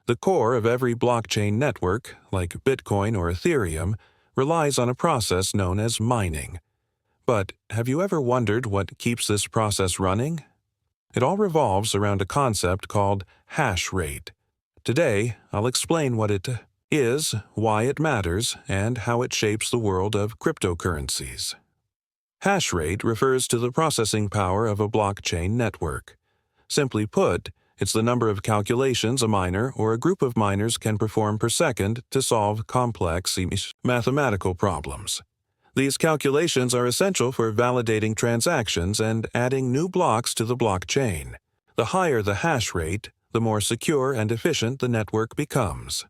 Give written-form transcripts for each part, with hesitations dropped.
The core of every blockchain network, like Bitcoin or Ethereum, relies on a process known as mining. But have you ever wondered what keeps this process running? It all revolves around a concept called hash rate. Today, I'll explain what it is, why it matters, and how it shapes the world of cryptocurrencies. Hash rate refers to the processing power of a blockchain network. Simply put, it's the number of calculations a miner or a group of miners can perform per second to solve complex mathematical problems. These calculations are essential for validating transactions and adding new blocks to the blockchain. The higher the hash rate, the more secure and efficient the network becomes.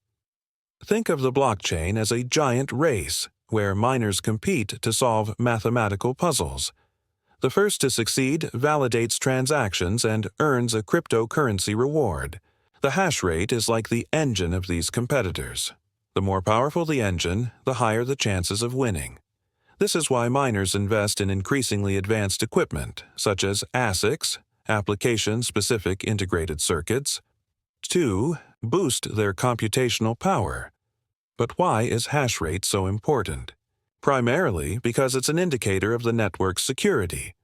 Think of the blockchain as a giant race where miners compete to solve mathematical puzzles. The first to succeed validates transactions and earns a cryptocurrency reward. The hash rate is like the engine of these competitors. The more powerful the engine, the higher the chances of winning. This is why miners invest in increasingly advanced equipment, such as ASICs, application-specific integrated circuits, to boost their computational power. But why is hash rate so important? Primarily because it's an indicator of the network's security.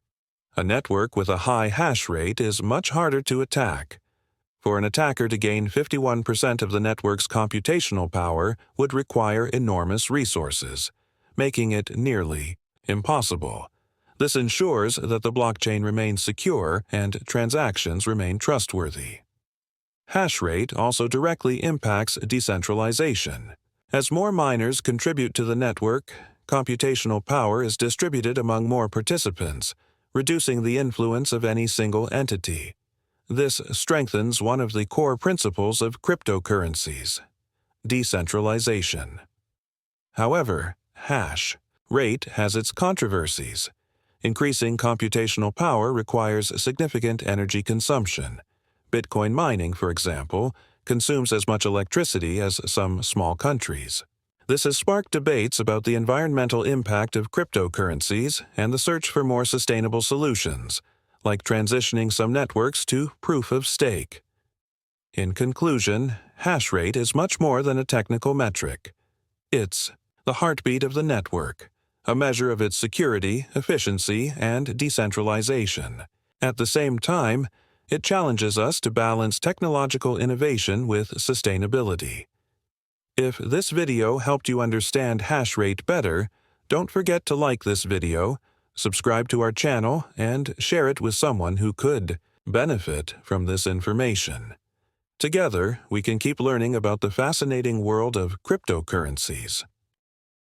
A network with a high hash rate is much harder to attack. For an attacker to gain 51% of the network's computational power would require enormous resources, making it nearly impossible. This ensures that the blockchain remains secure and transactions remain trustworthy. Hash rate also directly impacts decentralization. As more miners contribute to the network, computational power is distributed among more participants, reducing the influence of any single entity. This strengthens one of the core principles of cryptocurrencies: decentralization. However, hash rate has its controversies. Increasing computational power requires significant energy consumption. Bitcoin mining, for example, consumes as much electricity as some small countries. This has sparked debates about the environmental impact of cryptocurrencies and the search for more sustainable solutions, like transitioning some networks to proof of stake. In conclusion, hash rate is much more than a technical metric. It's the heartbeat of the network, a measure of its security, efficiency, and decentralization. At the same time, it challenges us to balance technological innovation with sustainability. If this video helped you understand hash rate better, don't forget to like this video, subscribe to our channel, and share it with someone who could benefit from this information. Together, we can keep learning about the fascinating world of cryptocurrencies.